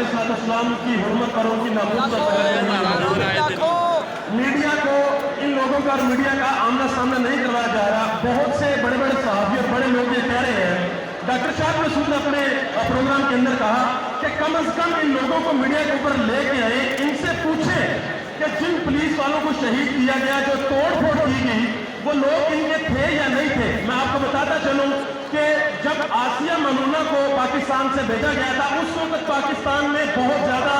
अलैहिस्सलाम की हुर्मत पर उनकी नामूस पर मीडिया को इन लोगों का और मीडिया का आमना सामना नहीं करवाया जा रहा। बहुत से बड़े बड़े सहाफ़ी और बड़े लोग ये कह रहे हैं, डॉक्टर शाह रसूल ने अपने प्रोग्राम के अंदर कहा कि कम अज कम इन लोगों को मीडिया के ऊपर लेके आए, इनसे पूछें कि जिन पुलिस वालों को शहीद किया गया, जो तोड़ फोड़ की गई, वो लोग इनके थे या नहीं थे। मैं आपको बताता चलूं कि जब आसिया ममूना को पाकिस्तान से भेजा गया था, उस वक्त पाकिस्तान में बहुत ज्यादा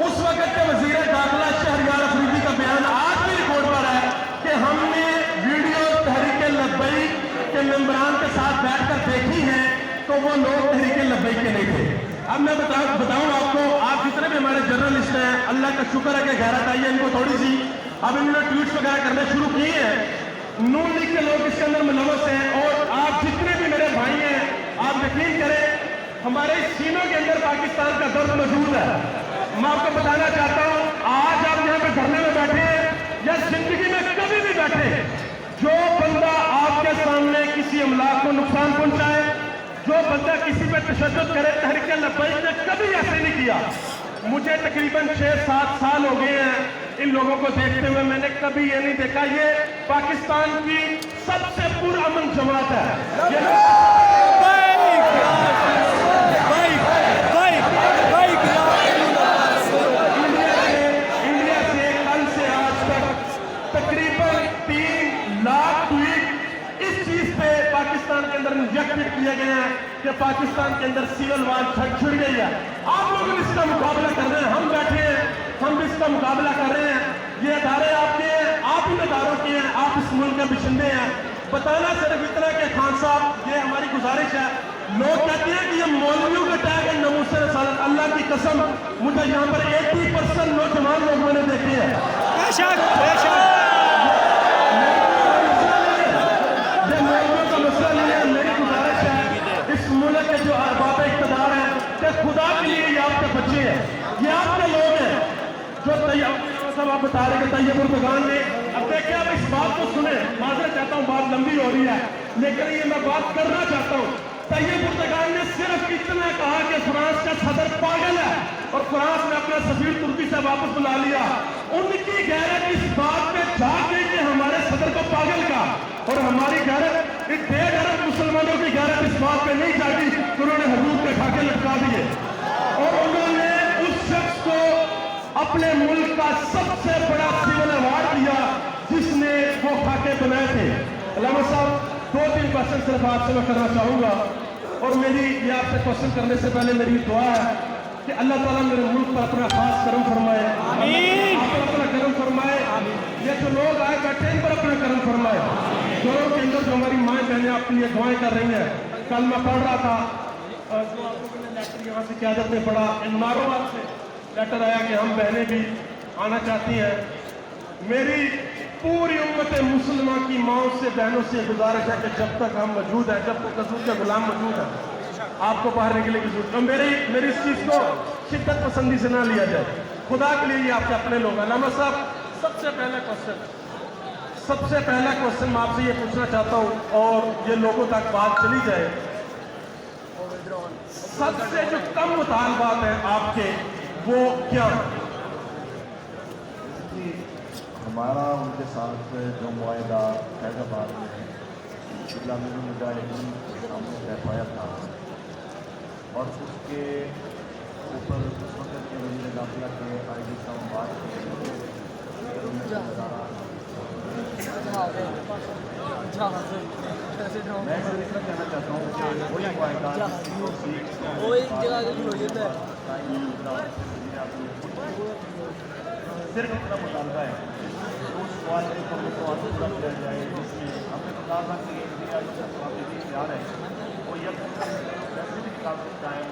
उस वक्त के वजीर दाखिला शहरयार अफरीदी का बयान आज भी रिकॉर्ड पर है कि हमने वीडियो तहरीक लब्बैक के मेंबरान के साथ बैठकर देखी है, तो वो लोग तहरीक लब्बैक के नहीं थे। अब मैं बताऊं आपको, आप जितने भी हमारे जर्नलिस्ट हैं, अल्लाह का शुक्र है कि गैरत आई है इनको थोड़ी सी। अब इन्होंने ट्वीट्स वगैरह करने शुरू किए हैं, नून लीग के लोग इसके अंदर मुलव्वस हैं, और आप जितने भी मेरे भाई हैं, आप यकीन करें हमारे सीनों के अंदर पाकिस्तान का दर्द मौजूद है। मैं आपको बताना चाहता हूं, आज आप यहाँ पे धरने में बैठे हैं या जिंदगी में कभी भी बैठे, जो बंदा आपके सामने किसी अमलाक को नुकसान पहुंचाए, जो बंदा किसी पे तशद्दुद करे, तहरीक लब्बैक ने कभी ऐसे नहीं किया। मुझे तकरीबन 6-7 साल हो गए हैं इन लोगों को देखते हुए, मैंने कभी ये नहीं देखा। ये पाकिस्तान की सबसे पुरअमन जमात है। इंडिया से कल से आज तक तकरीबन 3 लाख ट्वीट इस चीज पे पाकिस्तान के अंदर इंजेक्ट किए गए हैं कि पाकिस्तान के अंदर सिविल वार छिड़ गई है। आप लोग इसका मुकाबला कर रहे हैं, हम बैठे हैं, हम भी इसका मुकाबला कर रहे हैं। ये अदारे आपके हैं, आप इन अदारों के हैं, आप इस मुल्क के बिशिंदे हैं। बताना सिर्फ इतना कि खान साहब, ये हमारी गुजारिश है, लोग कहते हैं कि ये मौलवियों का टैग है, नमूसे रसालत, अल्लाह की कसम मुझे यहाँ पर 80% नौजवान लोग मैंने देखे हैं। ये मौलवियों का मसला नहीं है। मेरी गुजारिश है इस मुल्क के जो अरबाब इक़्तिदार हैं, कि खुदा के लिए ये आपके बच्चे हैं, ये आपके लोग हैं जो सब आप बता रहे तैयब उर्दगान ने। अब देखिए, आप इस बात को सुने, माजरत चाहता हूँ बात लंबी हो रही है, लेकिन ये मैं बात करना चाहता हूँ। तैयब उर्दगान ने सिर्फ इतना कहा कि फ्रांस का सदर पागल है और फ्रांस ने अपना सफीर तुर्की से वापस बुला लिया। उनकी गैरत इस बात पे जाग गई कि हमारे सदर को पागल का, और हमारी गैरत इन 1.5 अरब मुसलमानों की गैरत इस बात पे नहीं जागी कि उन्होंने हुजूर के खाके लटका दिए, और उन्होंने उस शख्स को अपने मुल्क का सबसे बड़ा सिविल अवार्ड दिया जिसने वो खाके बनाए थे। अल्लामा साहब, 2-3 क्वेश्चन सिर्फ आपसे मैं करना चाहूँगा, और मेरी ये आपसे क्वेश्चन करने से पहले मेरी दुआ है कि अल्लाह ताला मेरे मुल्क पर अपना खास करम फरमाए, अपना करम फरमाए। ये जो लोग आए बैठे इन पर अपना करम फरमाए। घरों के अंदर जो हमारी माएँ बहनें आपके लिए दुआएं कर रही हैं, कल मैं पढ़ रहा था, जो आपको मैंने लेटर यहाँ से क़यादत में पढ़ा, इन नारोवाल से लेटर आया कि हम बहनें भी आना चाहती हैं। मेरी पूरी उम्मत मुसलमान की माओं से, बहनों से गुजारिश है कि जब तक हम मौजूद हैं, जब तक रसूल के गुलाम मौजूद हैं, आपको बाहर निकलने की जरूरत। तो मेरी इस चीज़ को शिद्दत पसंदी से ना लिया जाए, खुदा के लिए ये आपके अपने लोग हैं। अल्लामा साहब, सबसे पहला क्वेश्चन मैं आपसे ये पूछना चाहता हूँ, और ये लोगों तक बात चली जाए, सबसे जो कम मुतालबात है आपके, वो क्या? हमारा उनके साथ जो मुआहदा हैदराबाद में इस्लामी मुजाहिदीन हमने तय पाया था, और उसके ऊपर उस वक्त के वज़ीर दाखिला के आईजी साहब बात मैं सिर्फ इतना कहना चाहता हूँ कि वही मुआहदा सिर्फ अपना मुतालबा है, उस वाले को पूरा किया जाए, जिसमें हमने कहा था कि तैयार है वो यह कायम,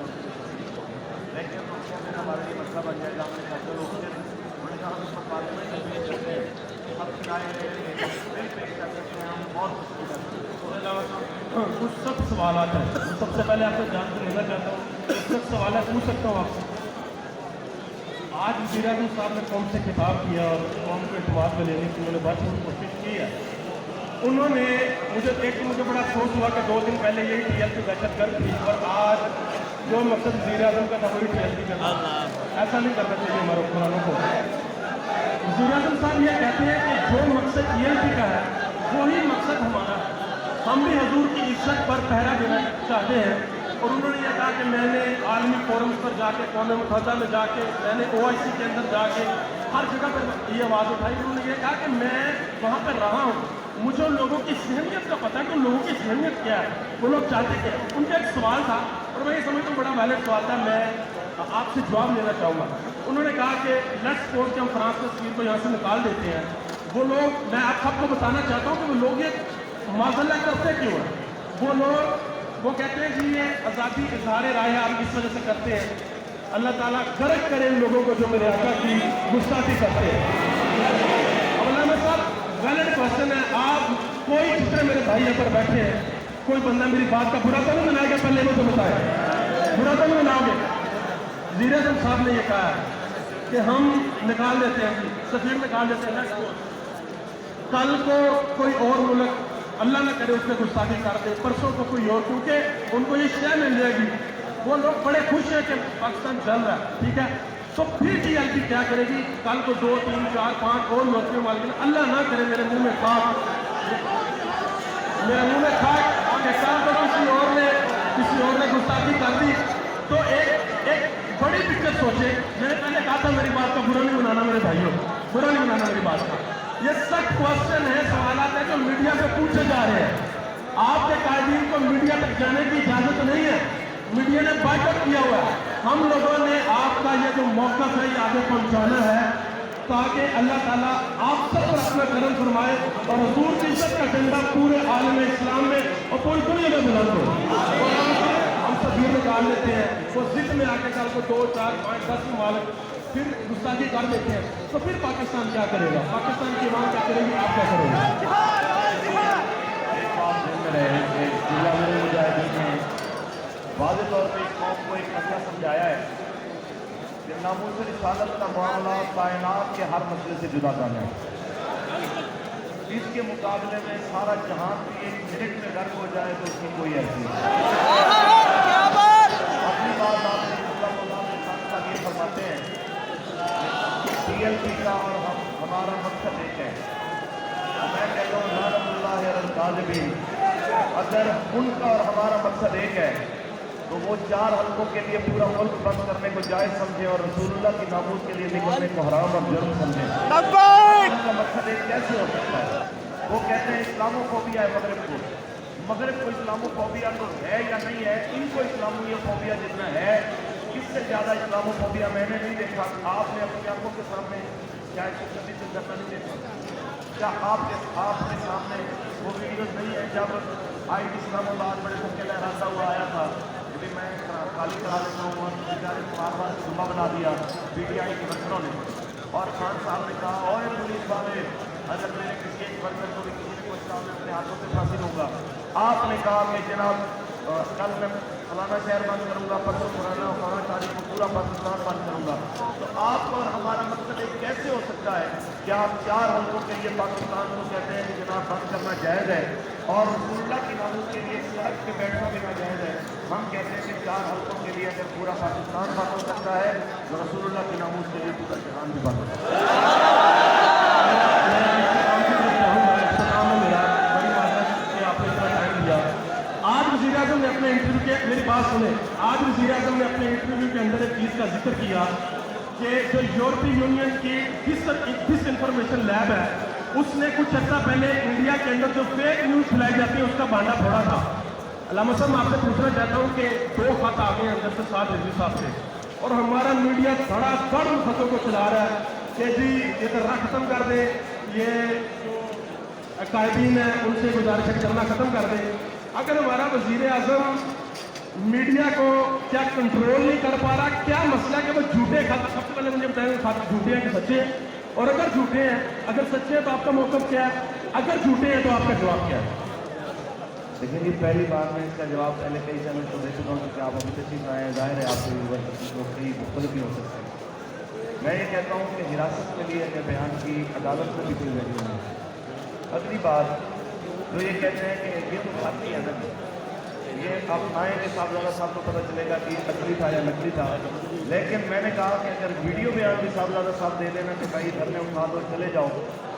लेकिन उसको फिर हमारे लिए मसला बन जाएगा। हमने कहते लोग उन्होंने कहा हम पार्लियामेंट में पेश करते हैं, हम बिल पेश कर सकते हैं, हम बहुत कुछ सख्त सवाल हैं। सबसे पहले आपसे जान के लेना चाहता हूँ, सख्त सवाल पूछ सकता हूँ आपसे। आज वज़ीर आज़म साहब ने कौम से खिताब किया और कौम को एतमाद में लेने की उन्होंने भरपूर कोशिश की है। उन्होंने मुझे बड़ा अफसोस हुआ कि 2 दिन पहले यही TL की दहशत गर्द थी, और आज जो मकसद वज़ीर आज़म का था वही TLP करना, ऐसा नहीं करना चाहिए हमारे हुक्मरानों को। वज़ीर आज़म साहब ये कहते हैं कि जो मकसद TLP का है वही मकसद हमारा है। हम भी हजूर की इज्जत पर पहरा देना चाहते हैं। और उन्होंने ये कहा कि मैंने आलमी फोरम्स पर जाके, कौम मुत्तहिदा में जाके, मैंने OIC के अंदर जाके हर जगह पर ये आवाज़ उठाई। उन्होंने ये कहा कि मैं वहाँ पर रहा हूँ, मुझे उन लोगों की सहमियत का पता है कि उन लोगों की सहमियत क्या है, वो लोग चाहते क्या है। उनका एक सवाल था और मैं ये समझता हूँ बड़ा वैलिड सवाल था, मैं आपसे जवाब लेना चाहूँगा। उन्होंने कहा कि लेट्स सपोज कि हम फ्रांस तस्वीर को यहाँ से निकाल देते हैं। वो लोग, मैं आप सबको बताना चाहता हूँ कि वो लोग ये माज़ल्ला करते क्यों हैं। वो कहते हैं कि ये आज़ादी इज़हार राय है, आप इस वजह से करते हैं। अल्लाह ताला गर्क करे इन लोगों को जो मेरे आका की गुस्ताखी करते हैं। अब अल्लामा साहब वैलिड क्वेश्चन है, आप कोई जितने मेरे भाई यहाँ पर बैठे हैं, कोई बंदा मेरी बात का बुरा तो नहीं मनाएगा, पहले मुझे बताए बुरा तो नहीं मनाओगे। वज़ीर आज़म साहब ने ये कहा कि हम निकाल देते हैं, सफीर निकाल देते हैं, कल को कोई और मुल्क अल्लाह ना करे उसमें गुस्ताखी कर दे, परसों को कोई और, क्योंकि उनको ये शय मिल जाएगी, वो लोग बड़े खुश हैं कि पाकिस्तान चल रहा है, ठीक है। तो फिर TLP क्या करेगी, कल को 2, 3, 4, 5 और मुस्लिम वाले, अल्लाह ना करे मेरे मुंह में खाक, मेरे मुंह में खाक कि कल को किसी और ने गुस्ताखी कर दी, तो एक बड़ी पिक्चर सोचे। मैंने पहले कहा था मेरी बात का बुरा नहीं बनाना मेरे भाइयों, बुरा नहीं बनाना मेरी बात का। ये सख्त क्वेश्चन है, सवालात है जो मीडिया से पूछे जा रहे हैं। आपके कायदीन को मीडिया तक जाने की इजाजत नहीं है, मीडिया ने बाइकआउट किया हुआ है। हम लोगों ने आपका ये जो मौक़िफ़ है ये आगे पहुंचाना है ताकि अल्लाह ताला आप सब पर अपना करम फरमाए और हुजूर की इज्जत का झंडा पूरे आलम इस्लाम में और पूरी दुनिया में बुलंद हो। हम सब ये निकाल लेते हैं, वो जिद में आके कल को 2, 4, 5, 10 मालिक फिर गुस्ताखी कर देते हैं, तो फिर पाकिस्तान क्या करेगा, पाकिस्तान की इमाम क्या करेगी, आप क्या करोगे। वाज़ेह तौर पर इस कौम को एक मसला समझाया है कि नामूस रिसालत का मामला कायनात के हर मसले से जुदा करना है। इसके मुकाबले में सारा जहान भी एक मिनट में गर्क हो जाए तो उसकी कोई ऐसी अपनी बात आपने ये फरमाते हैं TLP का और हमारा मकसद एक है। मैं कहता हूँ अगर उनका और हमारा मकसद एक है तो वो 4 हल्कों के लिए पूरा मुल्क बंद करने को जायज़ समझे और रसूलुल्लाह की नामूस के लिए निकलने को हराम और जुर्म समझे। उनका मकसद एक कैसे हो सकता है। वो कहते हैं इस्लामोफोबिया है मगरब को इस्लामोफोबिया तो है या नहीं है, इनको इस्लामोफोबिया जितना है, इससे ज़्यादा इस्लामोफोबिया मैंने नहीं देखा। आपने अपनी आंखों के सामने क्या कभी से करना नहीं देखा, क्या आपने सामने वो वीडियोज नहीं है जब आईडी इस्लामाबाद बड़े मुख्य लहराता हुआ आया था कि मैं खाली करा लेता हूँ और बेचारे बार जुम्मा बना दिया PTI के वर्करों ने, और खान साहब ने कहा और पुलिस वाले अगर मेरे किसी एक वर्कर को भी किसी ने कुछ कहा मैं अपने हाथों से फांसी दूंगा। आपने कहा कि जनाब कल मैं फलाना शहर बंद करूँगा, परसों फलाना तारीख को पूरा पाकिस्तान बंद करूँगा। तो आपका और हमारा मकसद एक कैसे हो सकता है कि आप 4 हल्कों के लिए पाकिस्तान को कहते हैं कि जनाब बंद करना जायज़ है और रसूलुल्लाह की नामूस के लिए सड़क पे बैठना भी नाजायज़ है। हम कहते हैं कि 4 हल्कों के लिए अगर पूरा पाकिस्तान बंद हो सकता है तो रसूलुल्लाह की नामूस के लिए पूरा जहान भी बंद हो सकता है। आज वज़ीर आज़म ने अपने इंटरव्यू के, मेरी बात सुने, आज वज़ीर आज़म ने अपने इंटरव्यू के अंदर एक चीज़ का जिक्र किया कि जो यूरोपीय यूनियन की डिस इंफॉर्मेशन लैब है उसने कुछ अर्सा पहले इंडिया के अंदर जो फेक न्यूज़ फैलाई जाती है उसका बांधा फोड़ा था। अल्लामा साहब मैं आपसे पूछना चाहता हूँ कि 2 खत आ गए अंदर से साथ रिजवी साहब से और हमारा मीडिया धड़ाधड़ उन खतों को चला रहा है कि जी ये तरह ख़त्म कर दे, ये कायदीन है उनसे गुजारिश करना ख़त्म कर दे। अगर हमारा वज़ीर आज़म मीडिया को क्या कंट्रोल नहीं कर पा रहा, क्या मसला है कि वो झूठे खत, सबसे पहले मुझे बताएं खत झूठे हैं कि सच्चे हैं, और अगर झूठे हैं, अगर सच्चे हैं तो आपका मौक़िफ़ क्या है, अगर झूठे हैं तो आपका जवाब क्या है। देखिए जी पहली बार मैं इसका जवाब पहले कई चैनल को दे चुका हूँ कि आप अभी तक आए, जाहिर है आपको कई मुख्तलिफ भी हो सकते हैं। मैं ये कहता हूँ कि हिरासत के लिए अपने बयान की अदालत में भी कोई वैल्यू नहीं। अगली बात जो ये कहते हैं कि ये तो खाती है ना, ये आप आएंगे साहबजादा साहब को पता चलेगा कि असली था या नकली था। लेकिन मैंने कहा कि अगर वीडियो बयान भी साहबजादा साहब दे देना कि भाई घर में उठा दो चले जाओ,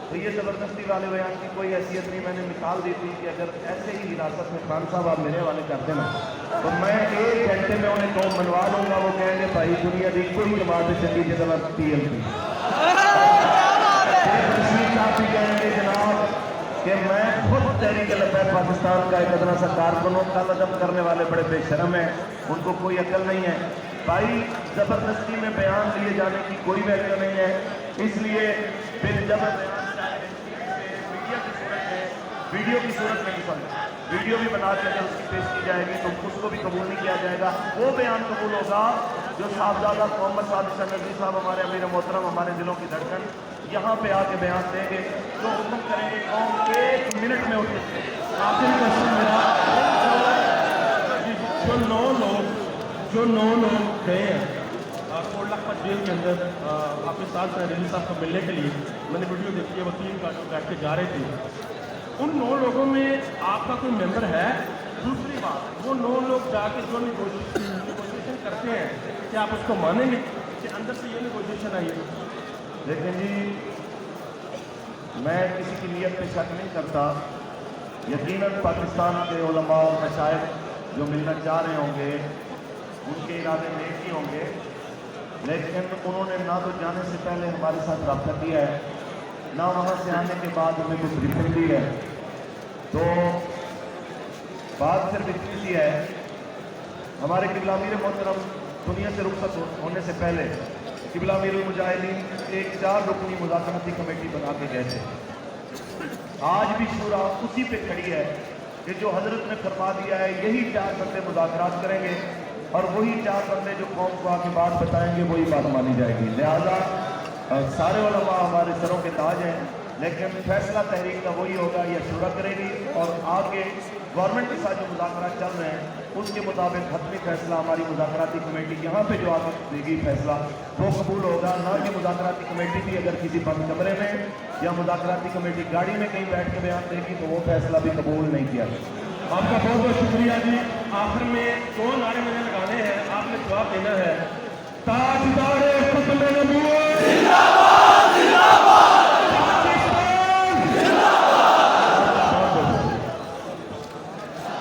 तो ये ज़बरदस्ती वाले बयान की कोई हैसियत नहीं। मैंने मिसाल दी थी कि अगर ऐसे ही हिरासत में खान साहब आप मेरे हवाले कर देना तो मैं 1 घंटे में उन्हें कौन मनवा लूँगा। वो कहेंगे भाई दुनिया की कोई जमात चंगी जितना PLP साहब भी कहेंगे जनाब कि मैं खुद तहरीक लबैक पाकिस्तान का एक अदना सा कारकुन हूँ। कल अदम करने वाले बड़े बेशरम हैं, उनको कोई अकल नहीं है। भाई ज़बरदस्ती में बयान लिए जाने की कोई वैल्यू नहीं है। इसलिए फिर जब वीडियो की सूरत में वीडियो भी बना के अगर उसकी पेश की जाएगी तो उसको भी कबूल नहीं किया जाएगा। वो बयान कबूल होगा जो साहबजादा मोहम्मद सादिक नदवी साहब, हमारे अमीर मोहतरम, हमारे दिलों की धड़कन, यहाँ पे आके बयान देंगे, जो हुक्म करेंगे कौम 1 मिनट में उठे। आखिरी क्वेश्चन मेरा, जो 9 लोग गए हैं कोट लखपत जेल के अंदर आपके साथ रिजवी साहब को मिलने के लिए, मैंने वीडियो देखी है, वो 3 गाड़ियों बैठ के जा रहे थे। उन 9 लोगों में आपका कोई मेंबर है? दूसरी बात, वो 9 लोग जाके जो नेगोशिएशन करते हैं, क्या आप उसको मानेंगे कि अंदर से ये नेगोशिएशन आई है? लेकिन जी मैं किसी की नीयत पे शक नहीं करता। यकीनन पाकिस्तान के उलमा और मशाइख जो मिलना चाह रहे होंगे उनके इरादे नेक ही होंगे, लेकिन उन्होंने ना तो जाने से पहले हमारे साथ रब्ता किया है, ना वहाँ से आने के बाद हमें कुछ ब्रीफिंग दी है। तो बात सिर्फ इतनी सी है, हमारे क़िबला अमीर मोहतरम दुनिया से रुखसत होने से पहले क़िबला अमीरुल मुजाहिदीन एक 4 रुकनी मुज़ाकराती कमेटी बना के गए थे। आज भी शूरा उसी पे खड़ी है कि जो हजरत ने फरमा दिया है यही 4 बंदे मुज़ाकरात करेंगे और वही 4 बंदे जो कौम को आके बात बताएंगे वही बात मानी जाएगी। लिहाजा सारे उलमा हमारे सरों के ताज हैं, लेकिन फैसला तहरीक का वही होगा, यह शूरा करेगी और आगे गवर्नमेंट के साथ जो मुज़ाकरात चल रहे हैं उसके मुताबिक हतमी फैसला हमारी मुज़ाकराती कमेटी यहाँ पे जो आगे देगी फैसला वो कबूल होगा। ना कि मुज़ाकराती कमेटी भी अगर किसी बंद कमरे में या मुज़ाकराती कमेटी गाड़ी में कहीं बैठ के बयान देगी तो वो फैसला भी कबूल नहीं किया जाएगा। आपका बहुत बहुत शुक्रिया जी। आखिर में 2 नारे मैंने लगाने हैं, आपने जवाब देना है। ताजदार